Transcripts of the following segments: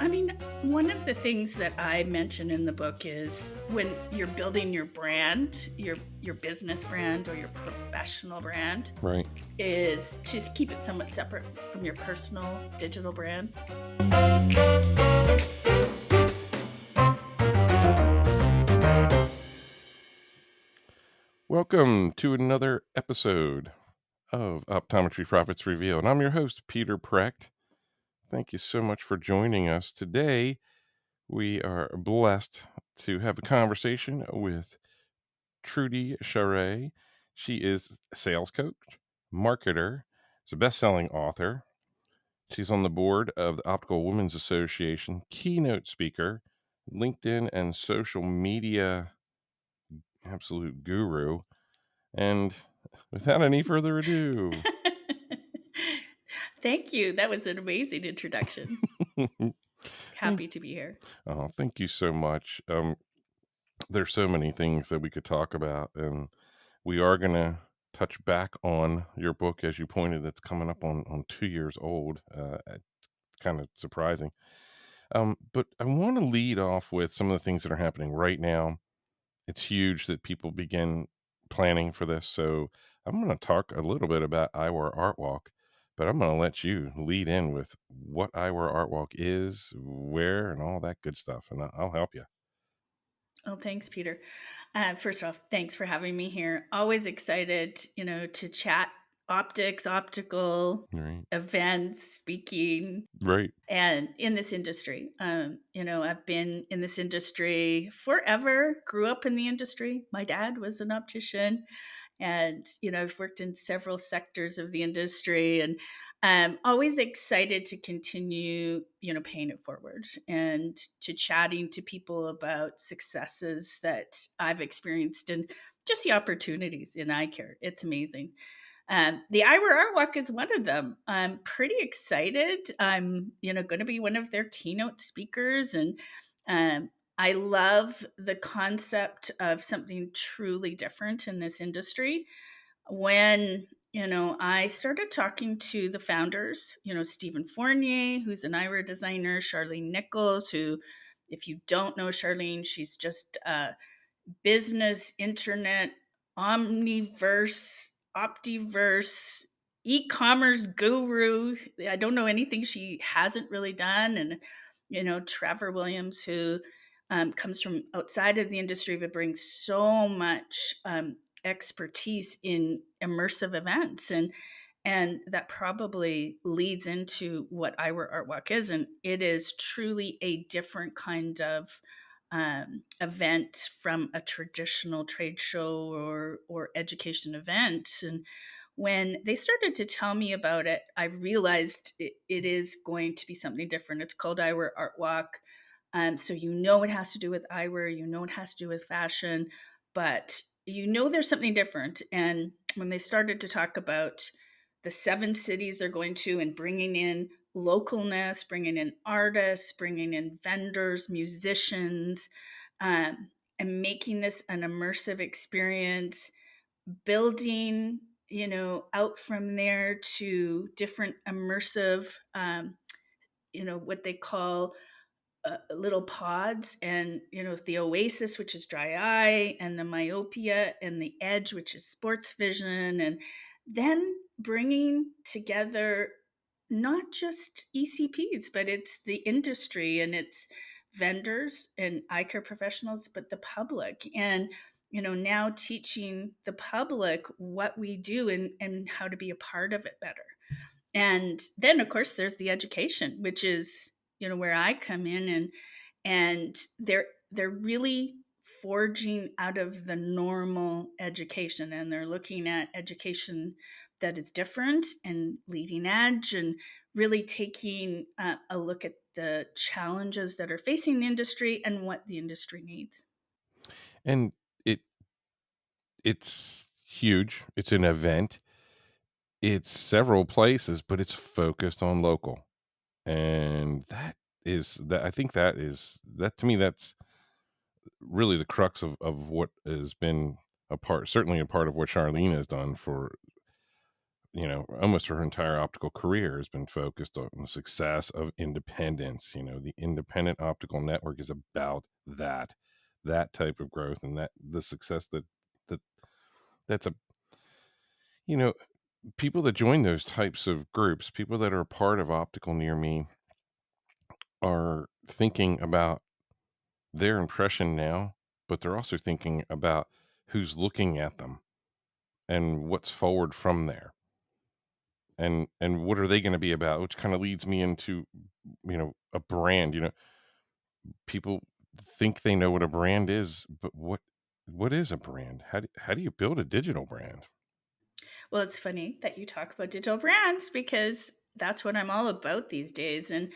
I mean, one of the things that I mention in the book is when you're building your brand, your business brand or your professional brand, Right. is to keep it somewhat separate from your personal digital brand. Welcome to another episode of Optometry Profits Revealed. I'm your host, Peter Precht. Thank you so much for joining us. Today, we are blessed to have a conversation with Trudi Charest. She is a sales coach, marketer, she's a best-selling author. She's on the board of the Optical Women's Association, keynote speaker, LinkedIn and social media absolute guru. And without any further ado, Thank you. That was an amazing introduction. Happy to be here. Oh, thank you so much. There's so many things that we could talk about, and we are going to touch back on your book, as you pointed, that's coming up on 2 years old. Kind of surprising. But I want to lead off with some of the things that are happening right now. It's huge that people begin planning for this. So I'm going to talk a little bit about Eyewear Artwalk, but I'm going to let you lead in with what Eyewear Artwalk is, where, and all that good stuff. And I'll help you. Oh, thanks, Peter. First off, thanks for having me here. Always excited, to chat optics, optical Right. events, speaking. Right. And in this industry, I've been in this industry forever, grew up in the industry. My dad was an optician, and, I've worked in several sectors of the industry, and I'm always excited to continue, paying it forward and to chatting to people about successes that I've experienced and just the opportunities in eye care. It's amazing. The Ira Rourke is one of them. I'm pretty excited. I'm, going to be one of their keynote speakers, and I love the concept of something truly different in this industry. When I started talking to the founders, Stephen Fournier, who's an Ira designer, Charlene Nichols, who, if you don't know Charlene, she's just a business, internet, omniverse, optiverse, e-commerce guru. I don't know anything she hasn't really done. And, Trevor Williams, who comes from outside of the industry, but brings so much expertise in immersive events. And that probably leads into what Eyewear Artwalk is. And it is truly a different kind of event from a traditional trade show or education event. And when they started to tell me about it, I realized it is going to be something different. It's called Eyewear Artwalk. So it has to do with eyewear, it has to do with fashion, but there's something different. And when they started to talk about the 7 cities they're going to and bringing in localness, bringing in artists, bringing in vendors, musicians, and making this an immersive experience, building, out from there to different immersive, what they call little pods, and the Oasis, which is dry eye, and the Myopia, and the Edge, which is sports vision, and then bringing together not just ECPs, but it's the industry and it's vendors and eye care professionals, but the public. And now teaching the public what we do and how to be a part of it better. And then, of course, there's the education, which is where I come in, and they're really forging out of the normal education, and they're looking at education that is different and leading edge, and really taking a look at the challenges that are facing the industry and what the industry needs. And it's huge. It's an event. It's several places, but it's focused on local. And I think that to me, that's really the crux of what has been certainly a part of what Charlene has done for almost her entire optical career has been focused on the success of independence. The independent optical network is about that type of growth, and that the success that that's a you know people that join those types of groups, people that are a part of Optical Near Me, are thinking about their impression now, but they're also thinking about who's looking at them and what's forward from there, and what are they going to be about, which kind of leads me into a brand. People think they know what a brand is, but what is a brand? How do you build a digital brand? Well, it's funny that you talk about digital brands because that's what I'm all about these days. And,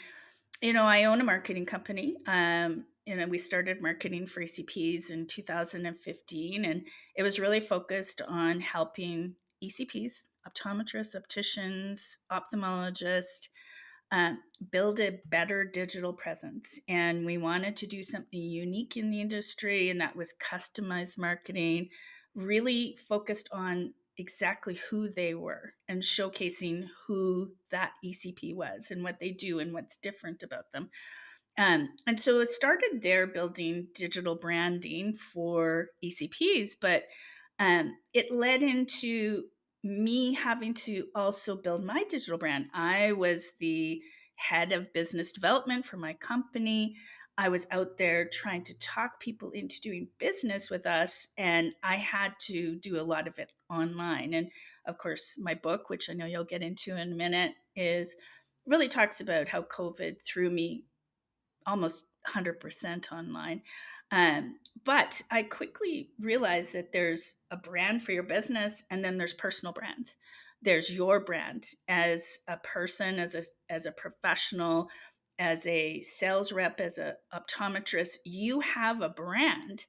I own a marketing company. We started marketing for ECPs in 2015, and it was really focused on helping ECPs, optometrists, opticians, ophthalmologists, uh, build a better digital presence. And we wanted to do something unique in the industry, and that was customized marketing, really focused on exactly who they were and showcasing who that ECP was and what they do and what's different about them. And so it started there building digital branding for ECPs, but it led into me having to also build my digital brand. I was the head of business development for my company. I was out there trying to talk people into doing business with us, and I had to do a lot of it online. And of course, my book, which I know you'll get into in a minute, is really talks about how COVID threw me almost 100% online. But I quickly realized that there's a brand for your business, and then there's personal brands. There's your brand as a person, as a professional, as a sales rep, as a optometrist. You have a brand,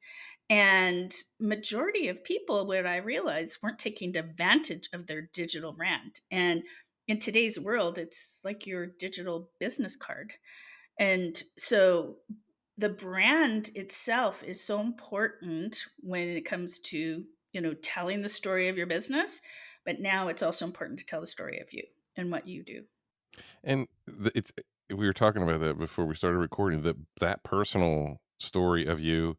and majority of people, what I realized, weren't taking advantage of their digital brand. And in today's world, it's like your digital business card. And so the brand itself is so important when it comes to, telling the story of your business, but now it's also important to tell the story of you and what you do. And it's we were talking about that before we started recording, that personal story of you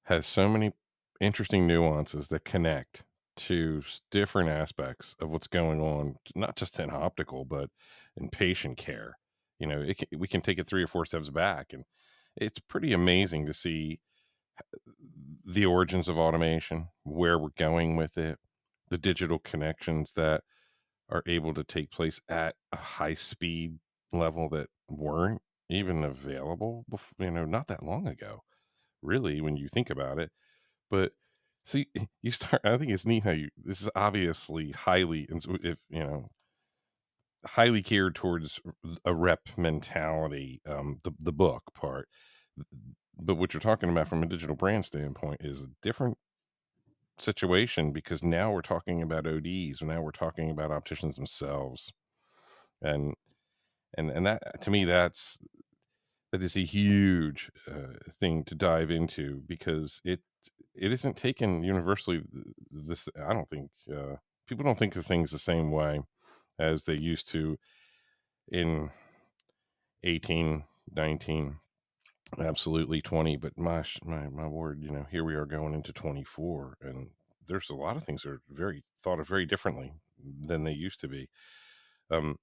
has so many interesting nuances that connect to different aspects of what's going on, not just in optical, but in patient care. We can take it 3 or 4 steps back, and it's pretty amazing to see the origins of automation, where we're going with it, the digital connections that are able to take place at a high speed level that weren't even available before, not that long ago, really, when you think about it. But see, you start. I think it's neat how this is obviously highly, if highly geared towards a rep mentality. The book part, but what you're talking about from a digital brand standpoint is a different situation, because now we're talking about ODs. Now we're talking about opticians themselves, and and that, to me, that is a huge thing to dive into, because it isn't taken universally. This, I don't think, people don't think of things the same way as they used to in 18, 19, absolutely 20. But my word, here we are going into 24, and there's a lot of things that are very thought of very differently than they used to be. um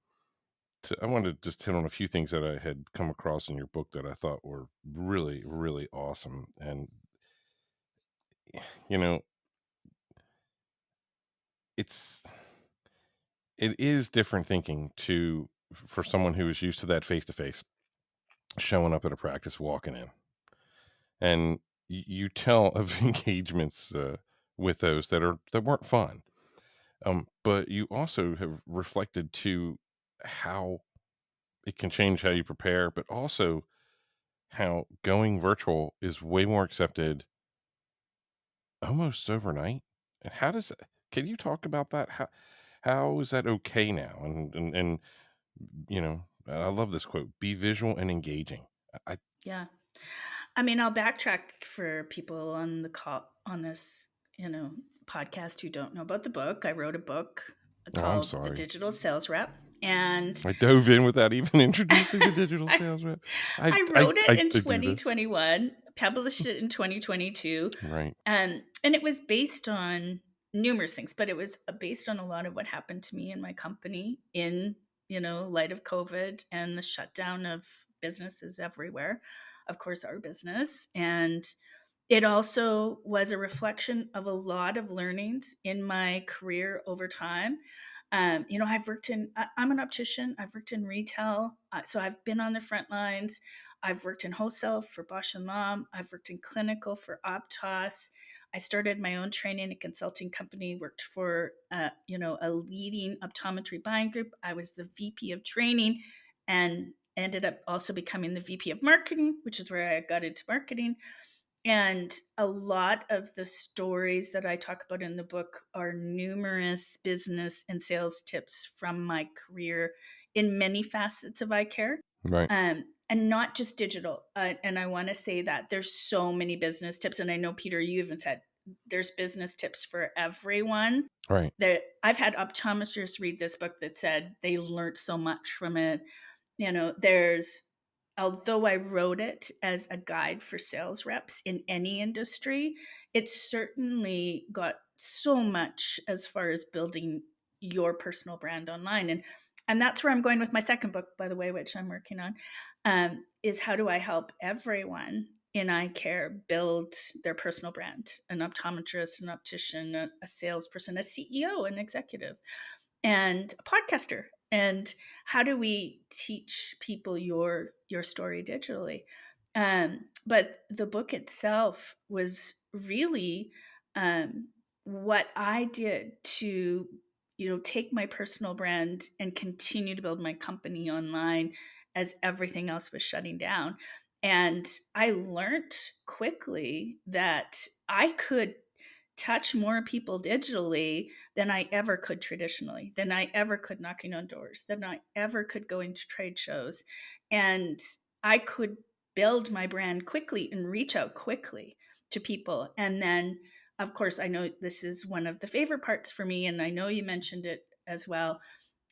I wanted to just hit on a few things that I had come across in your book that I thought were really, really awesome. And, you know, it's, it is different thinking for someone who is used to that face to face, showing up at a practice, walking in, and you tell of engagements with those that weren't fun. But you also have reflected to how it can change how you prepare, but also how going virtual is way more accepted almost overnight. And how does can you talk about that? How is that okay now? And I love this quote: "Be visual and engaging." I Yeah. I mean, I'll backtrack for people on the call on this, podcast who don't know about the book. I wrote a book Oh, I'm called The sorry. Digital Sales Rep. And I dove in without even introducing the digital I, sales rep. I wrote it in I do this. 2021, published it in 2022, Right. and it was based on numerous things, but it was based on a lot of what happened to me and my company in, light of COVID and the shutdown of businesses everywhere. Of course, our business. And it also was a reflection of a lot of learnings in my career over time. I'm an optician. I've worked in retail. So I've been on the front lines. I've worked in wholesale for Bausch and Lomb. I've worked in clinical for Optos. I started my own training and consulting company, worked for, a leading optometry buying group. I was the VP of training and ended up also becoming the VP of marketing, which is where I got into marketing. And a lot of the stories that I talk about in the book are numerous business and sales tips from my career in many facets of eye care, Right. and not just digital. And I want to say that there's so many business tips. And I know, Peter, you even said there's business tips for everyone. Right. That I've had optometrists read this book that said they learned so much from it. There's, although I wrote it as a guide for sales reps in any industry, it certainly got so much as far as building your personal brand online. And that's where I'm going with my second book, by the way, which I'm working on, is how do I help everyone in eye care build their personal brand? An optometrist, an optician, a salesperson, a CEO, an executive, and a podcaster. And how do we teach people your story digitally? But the book itself was really, what I did to take my personal brand and continue to build my company online as everything else was shutting down. And I learned quickly that I could touch more people digitally than I ever could traditionally, than I ever could knocking on doors, than I ever could going to trade shows. And I could build my brand quickly and reach out quickly to people. And then, of course, I know this is one of the favorite parts for me, and I know you mentioned it as well,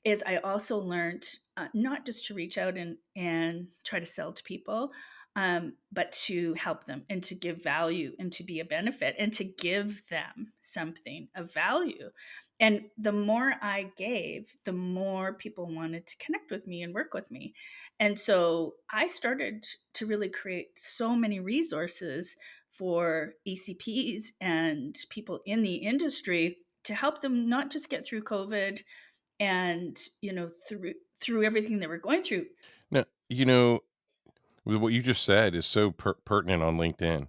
is I also learned, not just to reach out and try to sell to people, but to help them and to give value and to be a benefit and to give them something of value. And the more I gave, the more people wanted to connect with me and work with me. And so I started to really create so many resources for ECPs and people in the industry to help them not just get through COVID and through everything that we're going through. Now, what you just said is so pertinent on LinkedIn.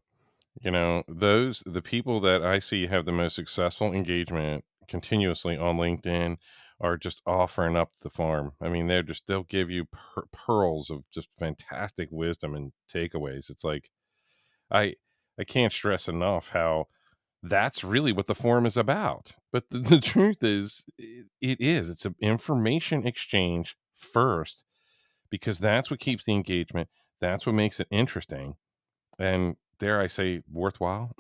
The people that I see have the most successful engagement continuously on LinkedIn are just offering up the farm. I mean, they'll give you pearls of just fantastic wisdom and takeaways. It's like, I, I can't stress enough how that's really what the forum is about. But the truth is, it's an information exchange first, because that's what keeps the engagement. That's what makes it interesting. And dare I say, worthwhile.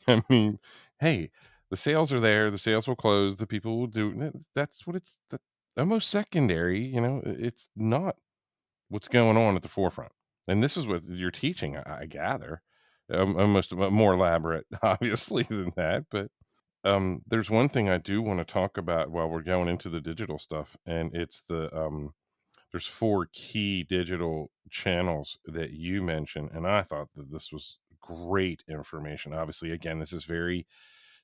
I mean, hey, the sales are there. The sales will close. The people will do. That's what it's almost secondary. It's not what's going on at the forefront. And this is what you're teaching, I gather. Almost more elaborate, obviously, than that. But there's one thing I do want to talk about while we're going into the digital stuff, and it's there's 4 key digital channels that you mentioned, and I thought that this was great information. Obviously, again, this is very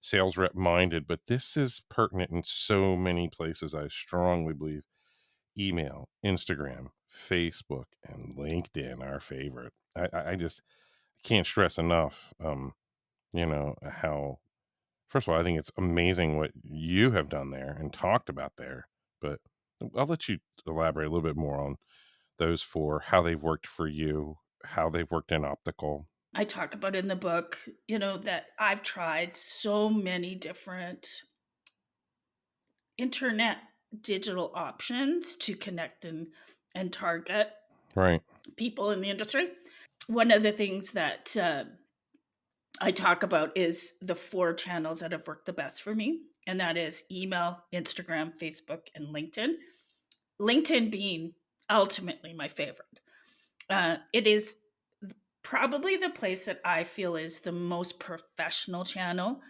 sales rep minded, but this is pertinent in so many places. I strongly believe email, Instagram, Facebook, and LinkedIn, our favorite. I just can't stress enough, how, first of all, I think it's amazing what you have done there and talked about there, but I'll let you elaborate a little bit more on those 4, how they've worked for you, how they've worked in optical. I talk about in the book, that I've tried so many different internet digital options to connect and target Right. people in the industry. One of the things that I talk about is the 4 channels that have worked the best for me. and that is email, Instagram, Facebook, and LinkedIn. LinkedIn being ultimately my favorite. It is probably the place that I feel is the most professional channel,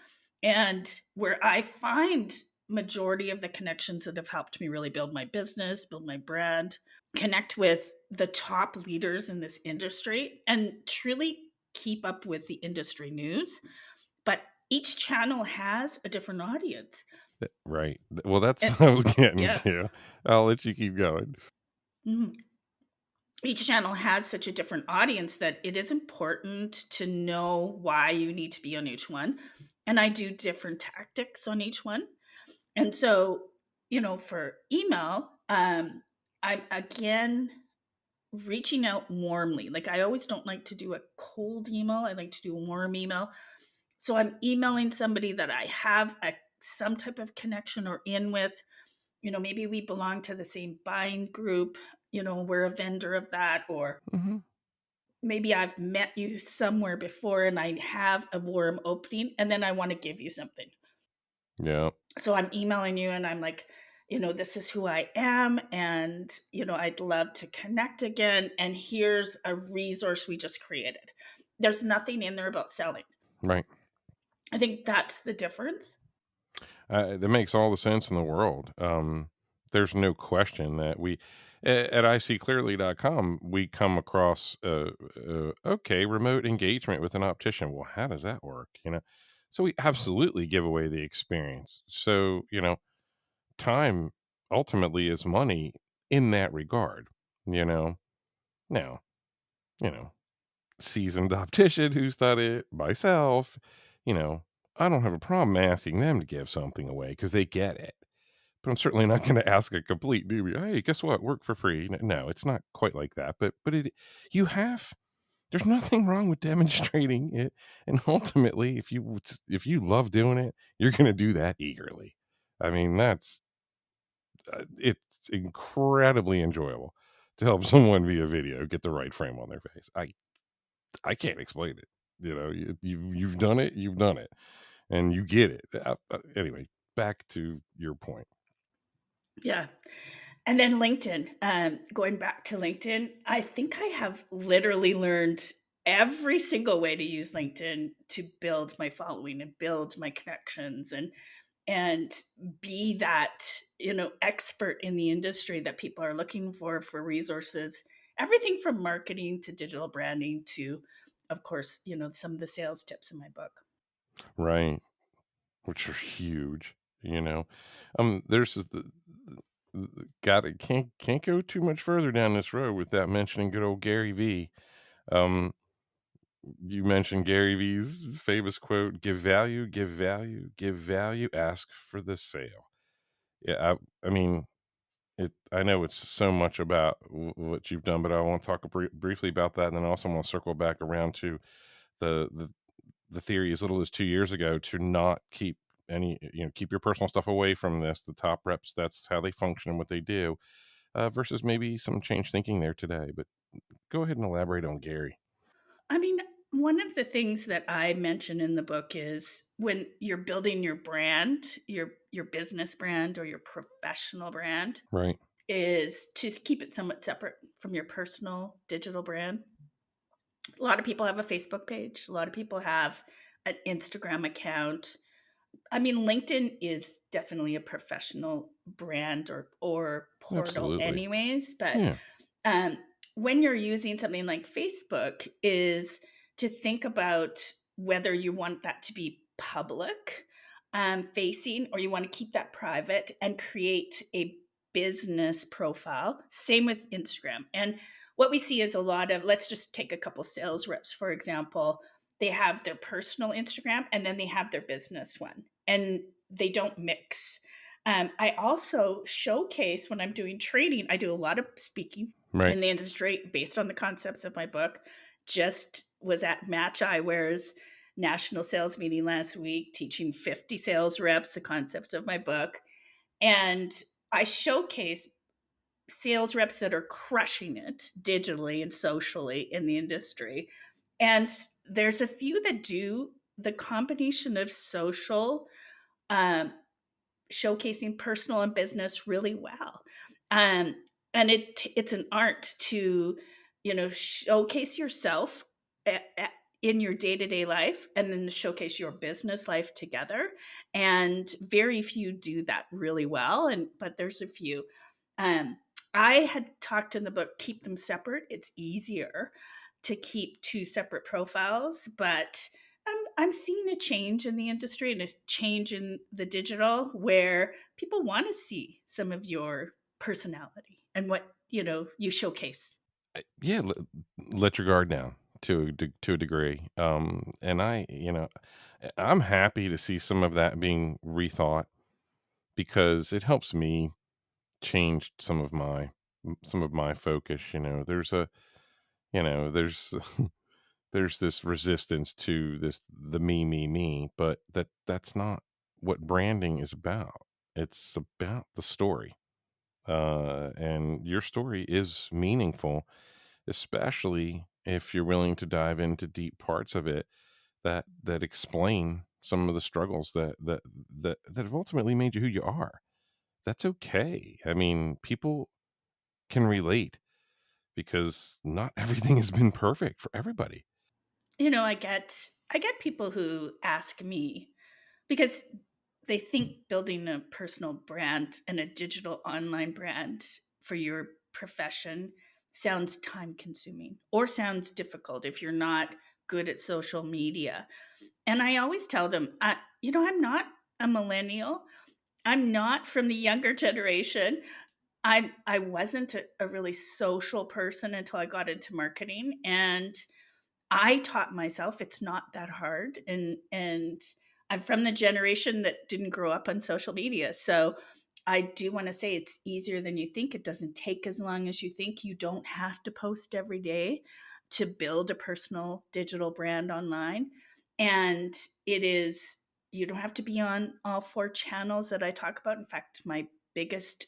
and where I find majority of the connections that have helped me really build my business, build my brand, connect with the top leaders in this industry, and truly keep up with the industry news. But each channel has a different audience. Right. Well, that's And what I was getting yeah. to. I'll let you keep going. Mhm. Each channel has such a different audience that it is important to know why you need to be on each one. And I do different tactics on each one. And so, for email, I'm again reaching out warmly. Like, I always don't like to do a cold email. I like to do a warm email. So I'm emailing somebody that I have some type of connection or in with. Maybe we belong to the same buying group. We're a vendor of that, or Hmm. maybe I've met you somewhere before and I have a warm opening, and then I want to give you something. Yeah. So I'm emailing you and I'm like, this is who I am. And, I'd love to connect again. And here's a resource we just created. There's nothing in there about selling. Right. I think that's the difference. That makes all the sense in the world. There's no question that at icclearly.com, we come across, okay, remote engagement with an optician. Well, how does that work? So we absolutely give away the experience. So, time ultimately is money in that regard, you know? Now, you know, seasoned optician who's done it myself, you know, I don't have a problem asking them to give something away because they get it. But I'm certainly not going to ask a complete newbie, hey, guess what? Work for free. No, it's not quite like that. But you have. There's nothing wrong with demonstrating it, and ultimately, if you love doing it, you're going to do that eagerly. I mean, it's incredibly enjoyable to help someone via video get the right frame on their face. I can't explain it. You've done it. You've done it, and you get it. Anyway, back to your point. Yeah. And then LinkedIn, going back to LinkedIn, I think I have literally learned every single way to use LinkedIn to build my following and build my connections and be that, expert in the industry that people are looking for resources, everything from marketing to digital branding to, of course, some of the sales tips in my book. Right. Which are huge, you know. There's got it can't go too much further down this road without mentioning good old Gary V. Um, you mentioned Gary V's famous quote: "Give value, give value, give value. Ask for the sale." Yeah, I mean, I know it's so much about what you've done, but I want to talk briefly about that, and then I also want to circle back around to the the the theory as little as 2 years ago to not keep keep your personal stuff away from this. The top reps, that's how they function and what they do, versus maybe some change thinking there today. But go ahead and elaborate on Gary. I mean, one of the things that I mention in the book is when you're building your brand, your business brand or your professional brand, Right. is to keep it somewhat separate from your personal digital brand. A lot of people have a Facebook page. A lot of people have an Instagram account. I mean, LinkedIn is definitely a professional brand or portal, Absolutely. anyways. But Yeah. um, when you're using something like Facebook, is to think about whether you want that to be public facing or you want to keep that private and create a business profile. Same with Instagram. And what we see is a lot of, let's just take a couple sales reps, for example. They have their personal Instagram and then they have their business one, and they don't mix. I also showcase when I'm doing training, I do a lot of speaking Right. in the industry based on the concepts of my book. Just was at Match Eyewear's national sales meeting last week, teaching 50 sales reps the concepts of my book. And I showcase sales reps that are crushing it digitally and socially in the industry. And there's a few that do the combination of social, um, showcasing personal and business really well. Um, and it's an art to, showcase yourself in your day-to-day life, and then showcase your business life together. And very few do that really well, but there's a few. um, I had talked in the book, keep them separate. It's easier to keep two separate profiles, but I'm seeing a change in the industry and a change in the digital, where people want to see some of your personality and what you showcase. Yeah, let your guard down to a degree. And I'm happy to see some of that being rethought because it helps me change some of my focus. There's there's this resistance to the me, but that's not what branding is about. It's about the story. And your story is meaningful, especially if you're willing to dive into deep parts of it that explain some of the struggles that have ultimately made you who you are. That's okay. I mean, people can relate because not everything has been perfect for everybody. I get people who ask me, because they think building a personal brand and a digital online brand for your profession sounds time consuming or sounds difficult if you're not good at social media. And I always tell them, I'm not a millennial. I'm not from the younger generation. I wasn't a really social person until I got into marketing, and I taught myself it's not that hard. And I'm from the generation that didn't grow up on social media. So I do want to say it's easier than you think. It doesn't take as long as you think. You don't have to post every day to build a personal digital brand online. And you don't have to be on all four channels that I talk about. In fact, my biggest,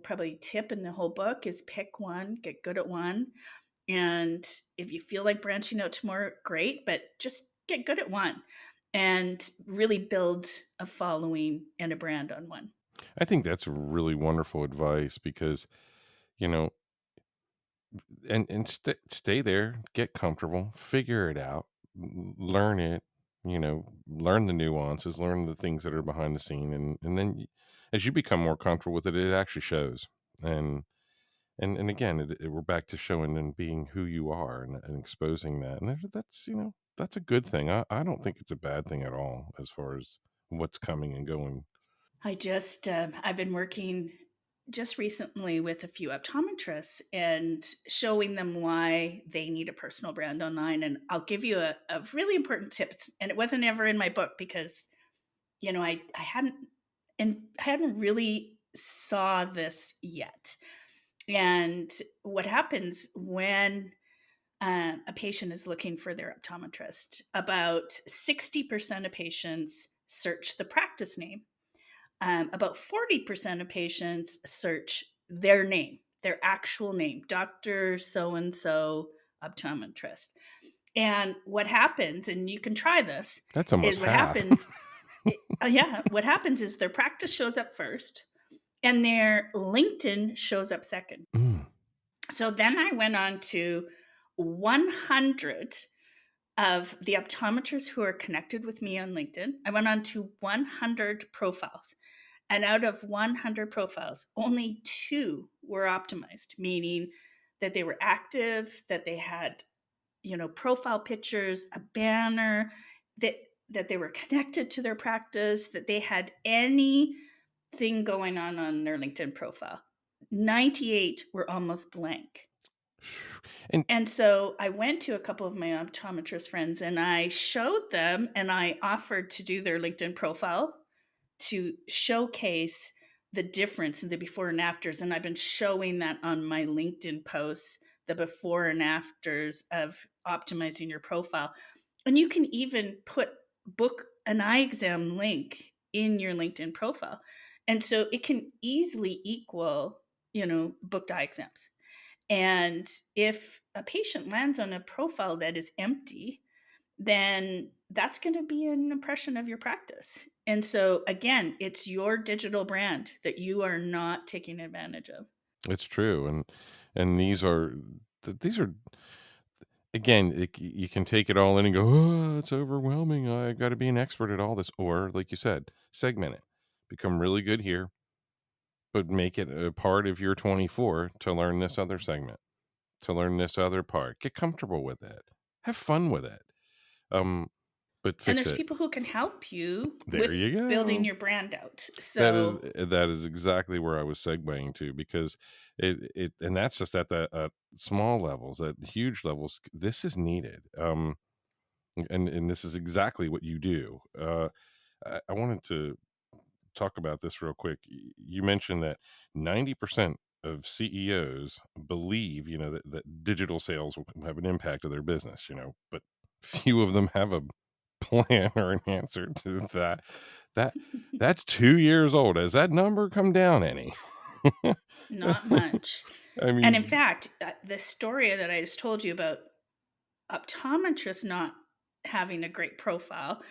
probably tip in the whole book is pick one, get good at one. And if you feel like branching out to more, great, but just get good at one and really build a following and a brand on one. I think that's really wonderful advice because, you know, and stay there, get comfortable, figure it out, learn it, learn the nuances, learn the things that are behind the scene, and then as you become more comfortable with it, it actually shows. And and again, we're back to showing and being who you are and exposing that, and that's a good thing. I don't think it's a bad thing at all as far as what's coming and going. I've been working just recently with a few optometrists and showing them why they need a personal brand online. And I'll give you a really important tip. And it wasn't ever in my book because, I hadn't really saw this yet. And what happens when a patient is looking for their optometrist? About 60% of patients search the practice name. About 40% of patients search their name, their actual name, Dr. So and so optometrist. And what happens, and you can try this, That's almost is half. what happens is their practice shows up first and their LinkedIn shows up second. Mm. So then I went on to 100 of the optometrists who are connected with me on LinkedIn. I went on to 100 profiles. And out of 100 profiles, only two were optimized, meaning that they were active, that they had, profile pictures, a banner, that that they were connected to their practice, that they had anything going on their LinkedIn profile. 98 were almost blank. And And so I went to a couple of my optometrist friends and I showed them and I offered to do their LinkedIn profile to showcase the difference in the before and afters. And I've been showing that on my LinkedIn posts, the before and afters of optimizing your profile. And you can even book an eye exam link in your LinkedIn profile. And so it can easily equal, booked eye exams. And if a patient lands on a profile that is empty, then that's going to be an impression of your practice. And so again, it's your digital brand that you are not taking advantage of. It's true, and these are again, you can take it all in and go, oh, it's overwhelming. I got to be an expert at all this, or like you said, segment it, become really good here, but make it a part of your 24 to learn this other segment, to learn this other part. Get comfortable with it, have fun with it, um, but And fix there's it. people who can help you There with you building go. your brand out. That is So that is exactly where I was segueing to, because and that's just at the small levels. At huge levels, this is needed. And this is exactly what you do. I wanted to talk about this real quick. You mentioned that 90% of CEOs believe, that digital sales will have an impact of their business, but few of them have a plan or an answer to that. That that's 2 years old. Has that number come down any? not much. I And in mean, fact, the story that I just told you about optometrists not having a great profile,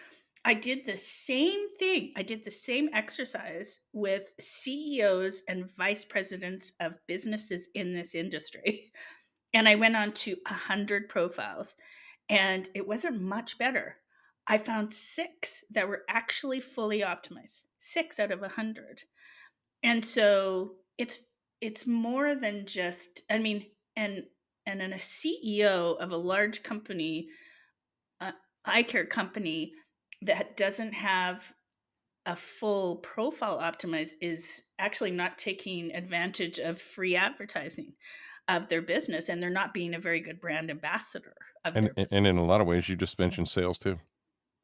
I did the same thing. I did the same exercise with CEOs and vice presidents of businesses in this industry. And I went on to 100 profiles, and it wasn't much better. I found 6 that were actually fully optimized, 6 out of 100. And so it's more than just, I mean, and then a CEO of a large company, uh, eye care company, that doesn't have a full profile optimized is actually not taking advantage of free advertising of their business, and they're not being a very good brand ambassador of and their and in a business. lot of ways, you just mentioned sales too.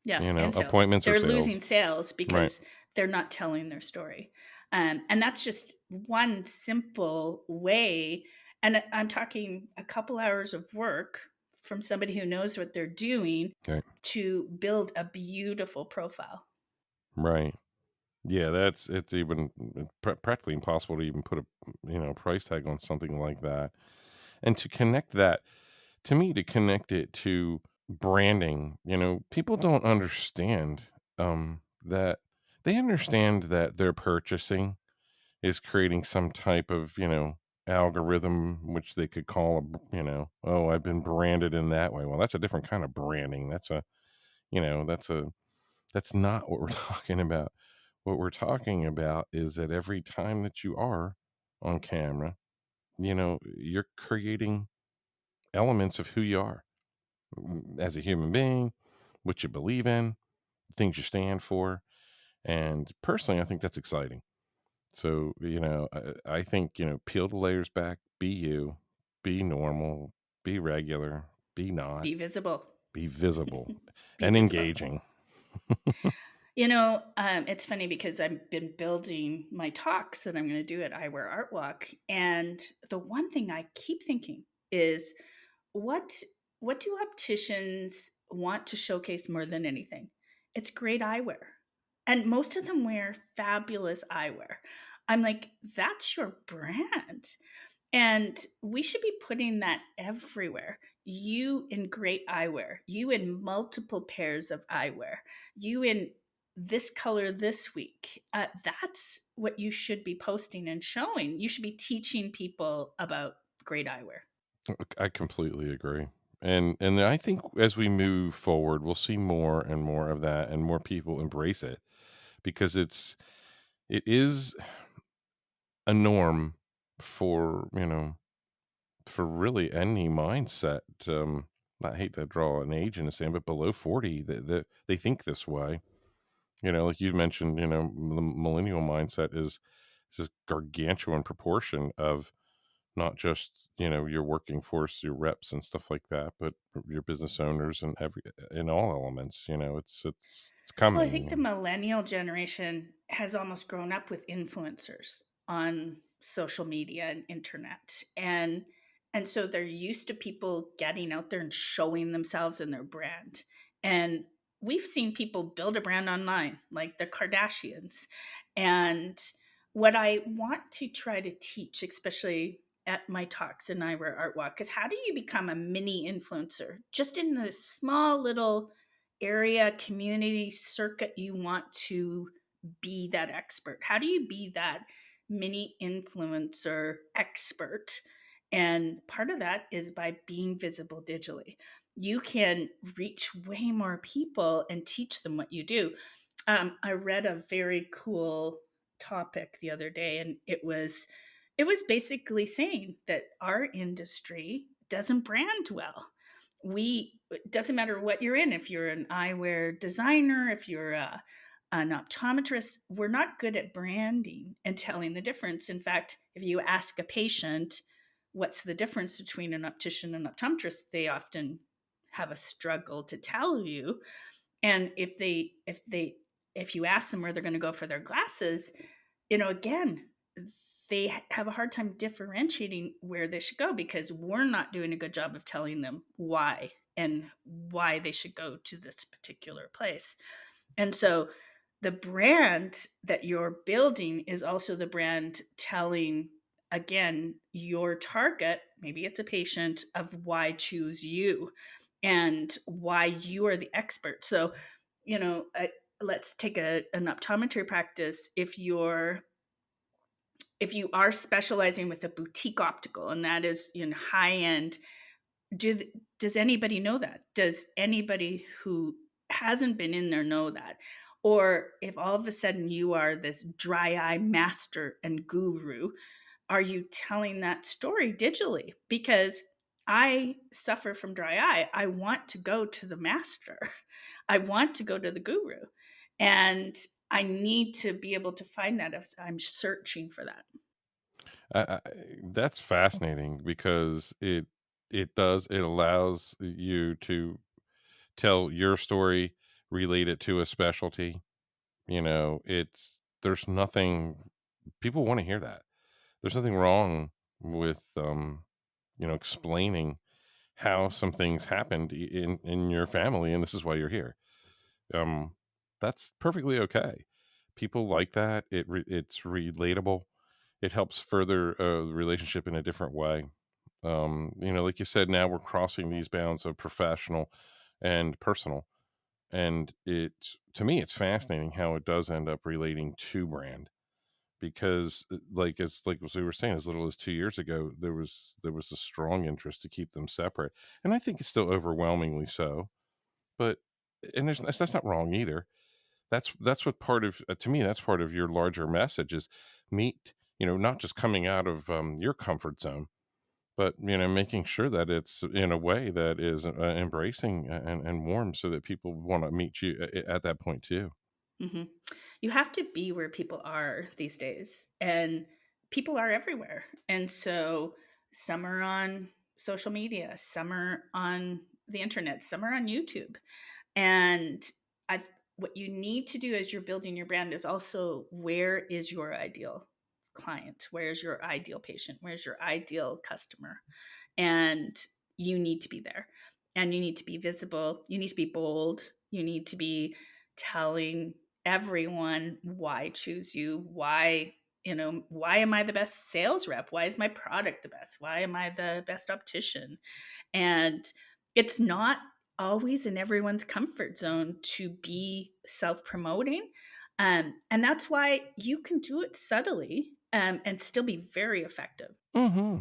Yeah, and sales. Appointments or They're sales, losing sales right? because they're not telling their story. And that's just one simple way. And I'm talking a couple hours of work from somebody who knows what they're doing Okay, to build a beautiful profile. right. Yeah, it's even practically impossible to even put a price tag on something like that, and to connect that to me, to connect it to branding. People don't understand that they understand that their purchasing is creating some type of algorithm, which they could call oh, I've been branded in that way. Well, that's a different kind of branding. That's a you know that's not what we're talking about. What we're talking about is that every time that you are on camera, you're creating elements of who you are as a human being, what you believe in, things you stand for. And personally, I think that's exciting. So, I think, peel the layers back, be you, be normal, be regular, be not, Be visible. be visible Be and visible. engaging. It's funny because I've been building my talks that I'm going to do at Eyewear Artwalk, and the one thing I keep thinking is, what what do opticians want to showcase more than anything? It's great eyewear, and most of them wear fabulous eyewear. I'm like, that's your brand. And we should be putting that everywhere. You in great eyewear, you in multiple pairs of eyewear, you in this color this week. That's what you should be posting and showing. You should be teaching people about great eyewear. I completely agree. And I think as we move forward, we'll see more and more of that, and more people embrace it, because it is a norm for, for really any mindset. I hate to draw an age in the sand, but below 40, they think this way. Like you mentioned, the millennial mindset is this gargantuan proportion of not just, your working force, your reps and stuff like that, but your business owners and in all elements. It's Well, I think the coming. millennial generation has almost grown up with influencers on social media and internet. And so they're used to people getting out there and showing themselves and their brand. And we've seen people build a brand online, like the Kardashians. And what I want to try to teach, especially at my talks in Ira Artwalk, is how do you become a mini influencer just in the small little area, community, circuit you want to be that expert? How do you be that mini influencer expert? And part of that is by being visible digitally. You can reach way more people and teach them what you do. I read a very cool topic the other day, and it was basically saying that our industry doesn't brand well. We It doesn't matter what you're in. If you're an eyewear designer, if you're an optometrist, we're not good at branding and telling the difference. In fact, if you ask a patient what's the difference between an optician and optometrist, they often have a struggle to tell you. And if you ask them where they're going to go for their glasses, again, they have a hard time differentiating where they should go because we're not doing a good job of telling them why and why they should go to this particular place. And so the brand that you're building is also the brand telling, again, your target, maybe it's a patient, of why choose you and why you are the expert. So, let's take an optometry practice. If you are specializing with a boutique optical, and that is high end, does anybody know that? Does anybody who hasn't been in there know that? Or if all of a sudden you are this dry eye master and guru, are you telling that story digitally? Because I suffer from dry eye. I want to go to the master. I want to go to the guru. And I need to be able to find that as I'm searching for that. I, that's fascinating because it allows you to tell your story, relate it to a specialty. There's nothing, people want to hear that. There's nothing wrong with explaining how some things happened in your family, and this is why you're here. Um, that's perfectly okay. People like that. It's relatable. It helps further the relationship in a different way. Like you said, now we're crossing these bounds of professional and personal, and to me, it's fascinating how it does end up relating to brand because, like as we were saying, as little as 2 years ago, there was a strong interest to keep them separate, and I think it's still overwhelmingly so. But and that's not wrong either. That's what part of to me that's part of your larger message is meet, not just coming out of your comfort zone, but making sure that it's in a way that is embracing and warm so that people want to meet you at that point too. hmm You have to be where people are these days, and people are everywhere. And so some are on social media, some are on the internet, some are on YouTube. And I, what you need to do as you're building your brand is also, where is your ideal client? Where's your ideal patient? Where's your ideal customer? And you need to be there, and you need to be visible. You need to be bold. You need to be telling everyone why choose you, why am I the best sales rep? Why is my product the best? Why am I the best optician? And it's not always in everyone's comfort zone to be self-promoting. And that's why you can do it subtly, and still be very effective. Hmm.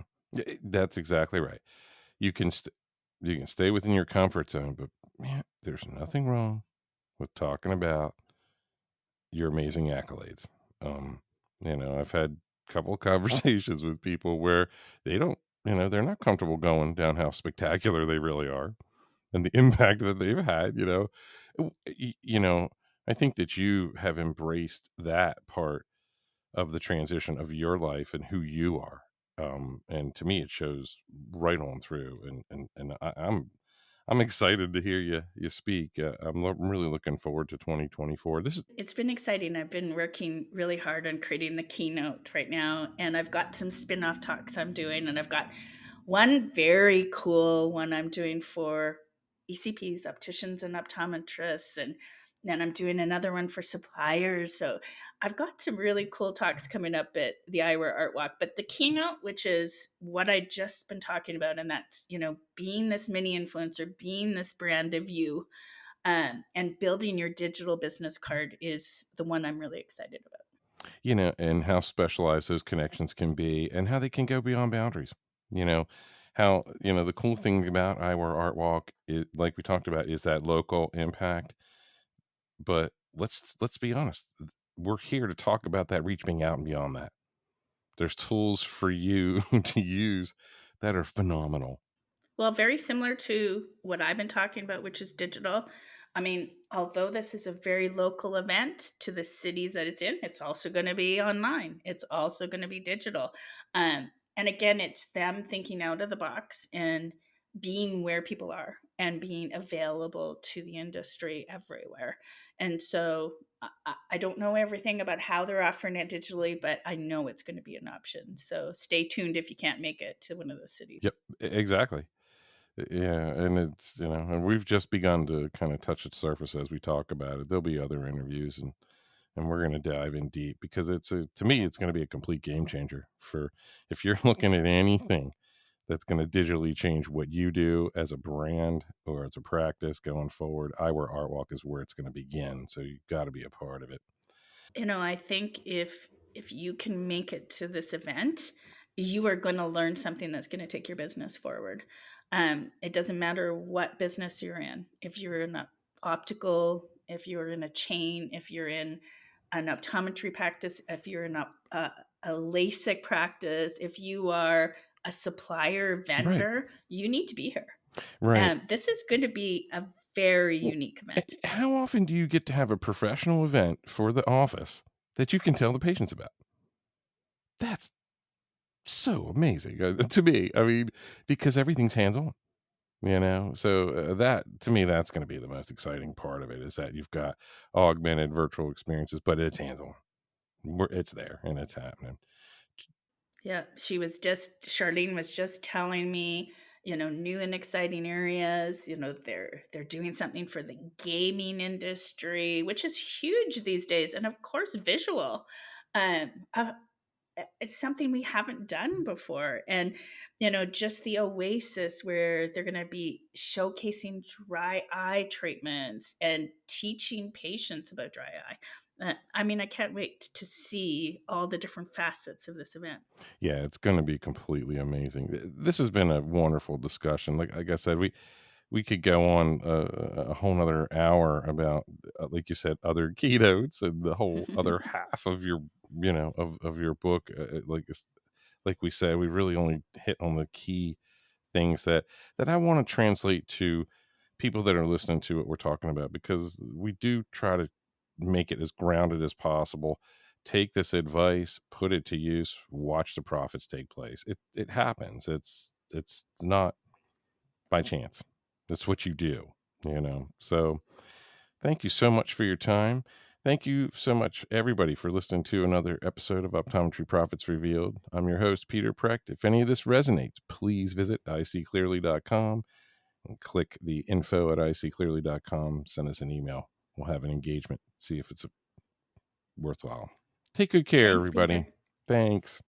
That's exactly right. You can you can stay within your comfort zone, but man, there's nothing wrong with talking about your amazing accolades. Um, I've had a couple of conversations with people where they don't, they're not comfortable going down how spectacular they really are and the impact that they've had. W- y- you know, I think that you have embraced that part of the transition of your life and who you are. And to me, it shows right on through. And I'm excited to hear you speak. I'm really looking forward to 2024. This is It's been exciting. I've been working really hard on creating the keynote right now, and I've got some spin off talks I'm doing, and I've got one very cool one I'm doing for ECPs, opticians and optometrists, and then I'm doing another one for suppliers. So I've got some really cool talks coming up at the Eyewear Artwalk. But the keynote, which is what I just been talking about, and that's being this mini influencer, being this brand of you, And building your digital business card is the one I'm really excited about. And how specialized those connections can be and how they can go beyond boundaries. You know, the cool thing about Eyewear Artwalk is, like we talked about, is that local impact. But let's be honest. We're here to talk about that reach being out and beyond that. There's tools for you to use that are phenomenal. Well, very similar to what I've been talking about, which is digital. I mean, although this is a very local event to the cities that it's in, it's also going to be online. It's also going to be digital. And again, it's them thinking out of the box and being where people are and being available to the industry everywhere. And so I don't know everything about how they're offering it digitally, but I know it's going to be an option. So stay tuned if you can't make it to one of those cities. Yep, exactly. Yeah, and it's, and we've just begun to kind of touch the surface as we talk about it. There'll be other interviews, and we're going to dive in deep because to me, it's going to be a complete game changer for if you're looking at anything that's going to digitally change what you do as a brand or as a practice going forward. Eyewear Artwalk is where it's going to begin. So you've got to be a part of it. I think if you can make it to this event, you are going to learn something that's going to take your business forward. It doesn't matter what business you're in. If you're in an optical, if you're in a chain, if you're in an optometry practice, if you're in a LASIK practice, if you are a supplier Right. vendor, you need to be here. Right. This is going to be a very Well, unique event. how often do you get to have a professional event for the office that you can tell the patients about? That's so amazing to me. I mean, because everything's hands on. So that to me, that's going to be the most exciting part of it is that you've got augmented virtual experiences, but it's hands on. It's there and it's happening. Yeah, Charlene was just telling me, new and exciting areas. They're doing something for the gaming industry, which is huge these days, and of course, visual. Um, uh, it's something we haven't done before, and just the Oasis where they're going to be showcasing dry eye treatments and teaching patients about dry eye. I mean, I can't wait to see all the different facets of this event. Yeah, it's going to be completely amazing. This has been a wonderful discussion. Like I said, we could go on a whole nother hour about, like you said, other keynotes and the whole other half of your, of your book. Like we said, we really only hit on the key things that I want to translate to people that are listening to what we're talking about, because we do try to make it as grounded as possible. Take this advice, put it to use, watch the profits take place. It happens. It's not by chance. It's what you do. So thank you so much for your time. Thank you so much, everybody, for listening to another episode of Optometry Profits Revealed. I'm your host, Peter Precht. If any of this resonates, please visit iseeclearly.com and click the info at iseeclearly.com. Send us an email. We'll have an engagement, see if it's worthwhile. Take good care, Thanks, everybody. Peter. Thanks.